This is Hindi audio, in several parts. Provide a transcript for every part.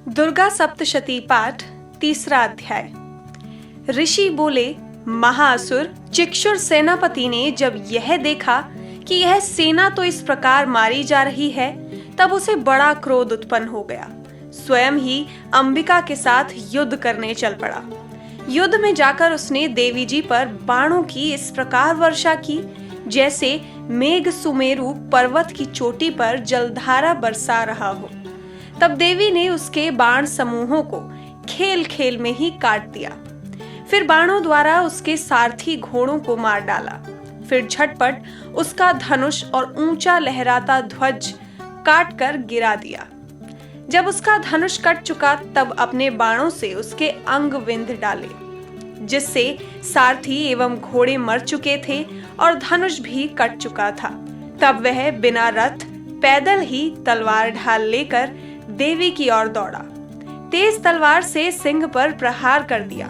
दुर्गा सप्तशती पाठ तीसरा अध्याय। ऋषि बोले, महाअसुर चिक्षुर सेनापति ने जब यह देखा कि यह सेना तो इस प्रकार मारी जा रही है, तब उसे बड़ा क्रोध उत्पन्न हो गया। स्वयं ही अंबिका के साथ युद्ध करने चल पड़ा। युद्ध में जाकर उसने देवी जी पर बाणों की इस प्रकार वर्षा की जैसे मेघ सुमेरु पर्वत की चोटी पर जलधारा बरसा रहा हो। तब देवी ने उसके बाण समूहों को खेल खेल में ही काट दिया। फिर बाणों द्वारा उसके सारथी घोड़ों को मार डाला। फिर झटपट उसका धनुष और ऊंचा लहराता ध्वज काट कर गिरा दिया। जब उसका धनुष कट चुका, तब अपने बाणों से उसके अंग विंध डाले, जिससे सारथी एवं घोड़े मर चुके थे और धनुष भी कट चुका था। तब वह बिना रथ पैदल ही तलवार ढाल लेकर देवी की ओर दौड़ा। तेज तलवार से सिंह पर प्रहार कर दिया।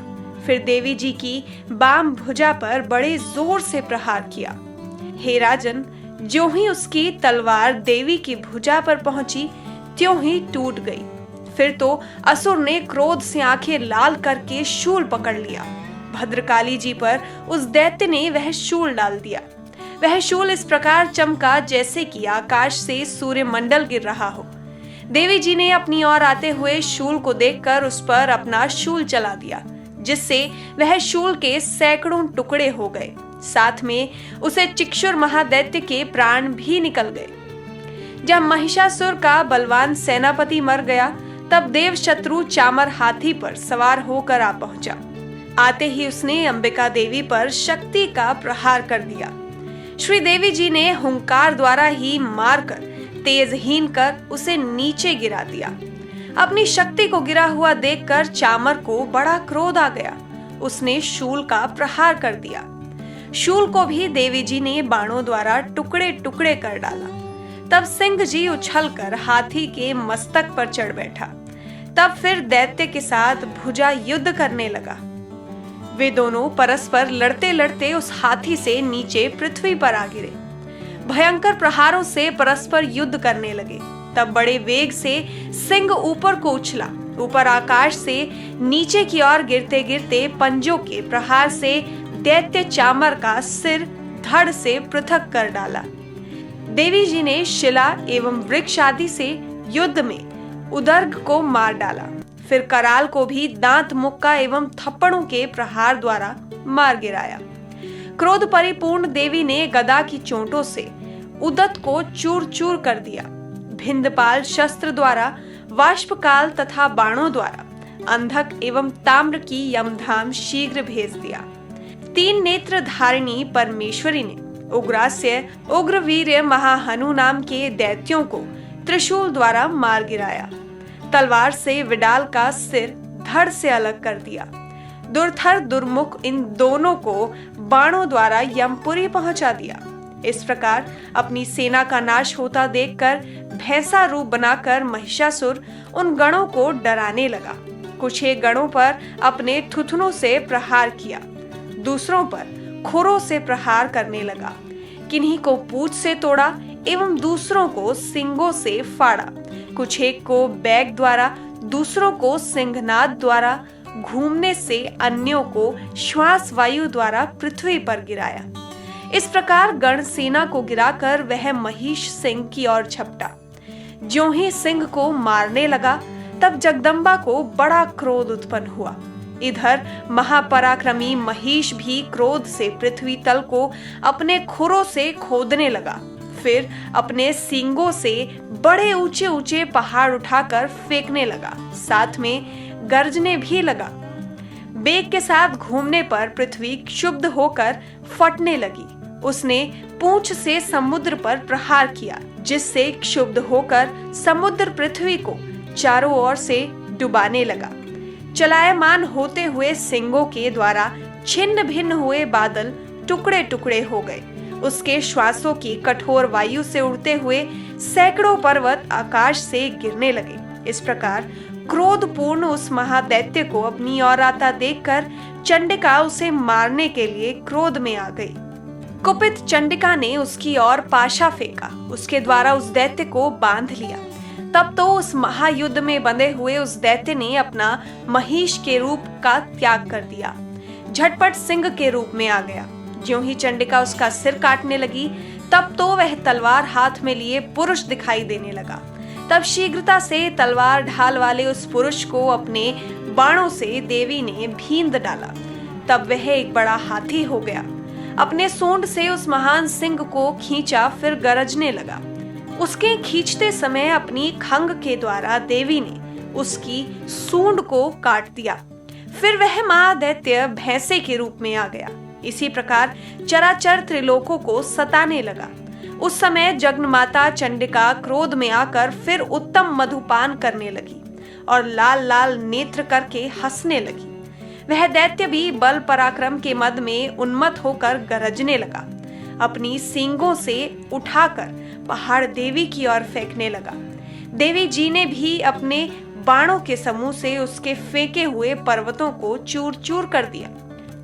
फिर देवी जी की बाम भुजा पर बड़े जोर से प्रहार किया। हे राजन, जो ही उसकी तलवार देवी की भुजा पर पहुंची, त्यों ही टूट गई। फिर तो असुर ने क्रोध से आंखें लाल करके शूल पकड़ लिया। भद्रकाली जी पर उस दैत्य ने वह शूल डाल दिया। वह शूल इस प्रकार चमका जैसे कि आकाश से सूर्यमंडल गिर रहा हो। देवी जी ने अपनी ओर आते हुए शूल को देखकर उस पर अपना शूल चला दिया, जिससे वह शूल के सैकड़ों टुकड़े हो गए। साथ में उसे चिक्षुर महादैत्य के प्राण भी निकल गए। जब महिषासुर का बलवान सेनापति मर गया, तब देव शत्रु चामर हाथी पर सवार होकर आ पहुंचा। आते ही उसने अंबिका देवी पर शक्ति का प्रहार कर दिया। श्री देवी जी ने हुंकार द्वारा ही मारकर तेजहीन कर उसे नीचे गिरा दिया। अपनी शक्ति को गिरा हुआ देखकर चामर को बड़ा क्रोध आ गया। उसने शूल का प्रहार कर दिया। शूल को भी देवी जी ने बाणों द्वारा टुकड़े टुकड़े कर डाला। तब सिंह जी उछलकर हाथी के मस्तक पर चढ़ बैठा। तब फिर दैत्य के साथ भुजा युद्ध करने लगा। वे दोनों परस्पर लड़ते लड़ते उस हाथी से नीचे पृथ्वी पर आ गिरे। भयंकर प्रहारों से परस्पर युद्ध करने लगे। तब बड़े वेग से सिंह ऊपर को उछला। ऊपर आकाश से नीचे की ओर गिरते गिरते पंजों के प्रहार से दैत्य चामर का सिर धड़ से पृथक कर डाला। देवी जी ने शिला एवं वृक्ष आदि से युद्ध में उदर्ग को मार डाला। फिर कराल को भी दांत मुक्का एवं थप्पड़ों के प्रहार द्वारा मार गिराया। क्रोध परिपूर्ण देवी ने गदा की चोटों से उदत को चूर चूर कर दिया। भिंदपाल शस्त्र द्वारा, वाष्पकाल तथा बाणों द्वारा अंधक एवं ताम्र की यमधाम शीघ्र भेज दिया। तीन नेत्र धारिणी परमेश्वरी ने उग्रास्य उग्रवीर्य महाहनु नाम के दैत्यों को त्रिशूल द्वारा मार गिराया। तलवार से विडाल का सिर धड़ से अलग कर दिया। दुर्धर दुर्मुख इन दोनों को बाणों द्वारा यमपुरी पहुंचा दिया। इस प्रकार अपनी सेना का नाश होता देखकर भैंसा रूप बनाकर महिषासुर उन गणों को डराने लगा। कुछ एक गणों पर अपने थुथुनों से प्रहार किया, दूसरों पर खुरों से प्रहार करने लगा। किन्हीं को पूंछ से तोड़ा एवं दूसरों को सींगों से फाड़ा। कुछ एक को बैग द्वारा, दूसरों को सिंहनाद द्वारा, घूमने से अन्यों को श्वास वायु द्वारा पृथ्वी पर गिराया। इस प्रकार गण सेना को गिराकर वह महिष सिंह की ओर झपटा। ज्यों ही सिंह को मारने लगा, तब जगदम्बा को बड़ा क्रोध उत्पन्न हुआ। इधर महापराक्रमी महिष भी क्रोध से पृथ्वी तल को अपने खुरों से खोदने लगा। फिर अपने सींगों से बड़े ऊंचे ऊंचे पहाड़ उठाकर फेंकने लगा। साथ में गर्जने भी लगा। बेग के साथ घूमने पर पृथ्वी क्षुब्ध होकर फटने लगी। उसने पूंछ से समुद्र पर प्रहार किया, जिससे क्षुब्ध होकर समुद्र पृथ्वी को चारों ओर से डुबाने लगा। चलायमान होते हुए सिंगों के द्वारा छिन्न भिन्न हुए बादल टुकड़े टुकड़े हो गए। उसके श्वासों की कठोर वायु से उड़ते हुए सैकड़ों पर्वत आकाश से गिरने लगे। इस प्रकार क्रोधपूर्ण उस महादैत्य को अपनी ओर आता देखकर चंडिका उसे मारने के लिए क्रोध में आ गई। कुपित चंडिका ने उसकी ओर पाशा फेंका। उसके द्वारा उस दैत्य को बांध लिया। तब तो उस महायुद्ध में बंधे हुए उस दैत्य ने अपना महिष के रूप का त्याग कर दिया, झटपट सिंह के रूप में आ गया। ज्यों ही चंडिका उसका सिर काटने लगी, तब तो वह तलवार हाथ में लिए पुरुष दिखाई देने लगा। तब शीघ्रता से तलवार ढाल वाले उस पुरुष को अपने बाणों से देवी ने भींद डाला। तब वह एक बड़ा हाथी हो गया। अपने सूंड से उस महान सिंह को खींचा, फिर गरजने लगा। उसके खींचते समय अपनी खंग के द्वारा देवी ने उसकी सूंड को काट दिया। फिर वह महादैत्य भैंसे के रूप में आ गया। इसी प्रकार चराचर त्रिलोकों को सताने लगा। उस समय जगन्माता चंडिका क्रोध में आकर फिर उत्तम मधुपान करने लगी और लाल लाल नेत्र करके हंसने लगी। वह दैत्य भी बल पराक्रम के मद में उन्मत्त होकर गरजने लगा। अपनी सींगों से उठाकर पहाड़ देवी की ओर फेंकने लगा। देवी जी ने भी अपने बाणों के समूह से उसके फेंके हुए पर्वतों को चूर चूर कर दिया।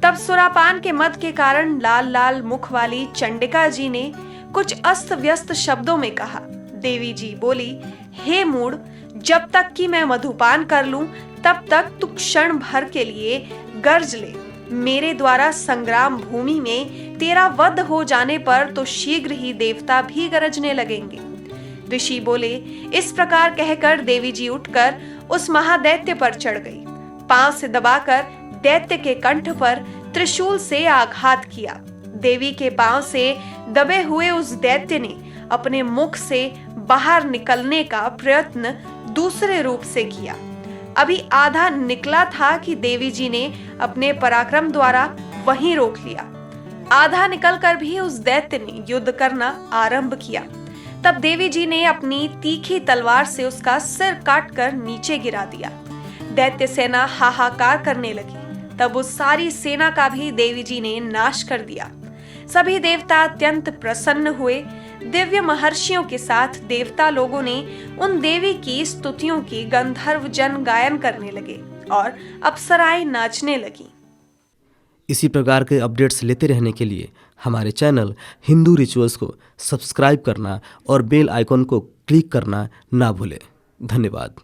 तब सुरापान के मद के कारण लाल लाल मुख वाली चंडिका जी ने कुछ अस्त व्यस्त शब्दों में कहा। देवी जी बोली, हे मूढ़, जब तक कि मैं मधुपान कर लूं, तब तक तू क्षण भर के लिए गर्ज ले। मेरे द्वारा संग्राम भूमि में तेरा वध हो जाने पर तो शीघ्र ही देवता भी गरजने लगेंगे। ऋषि बोले, इस प्रकार कहकर देवी जी उठकर उस महादैत्य पर चढ़ गई। पांव से दबाकर दैत्य के कंठ पर त्रिशूल से आघात किया। देवी के पांव से दबे हुए उस दैत्य ने अपने मुख से बाहर निकलने का प्रयत्न दूसरे रूप से किया। अभी आधा निकला था कि देवी जी ने अपने पराक्रम द्वारा वहीं रोक लिया। आधा निकलकर भी उस दैत्य ने युद्ध करना आरंभ किया। तब देवी जी ने अपनी तीखी तलवार से उसका सिर काटकर नीचे गिरा दिया। दैत्य सेना हाहाकार करने लगी। तब उस सारी सेना का भी देवी जी ने नाश कर दिया। सभी देवता अत्यंत प्रसन्न हुए। दिव्य महर्षियों के साथ देवता लोगों ने उन देवी की स्तुतियों की गंधर्व जन गायन करने लगे और अप्सराएं नाचने लगी। इसी प्रकार के अपडेट्स लेते रहने के लिए हमारे चैनल हिंदू रिचुअल्स को सब्सक्राइब करना और बेल आइकॉन को क्लिक करना ना भूलें। धन्यवाद।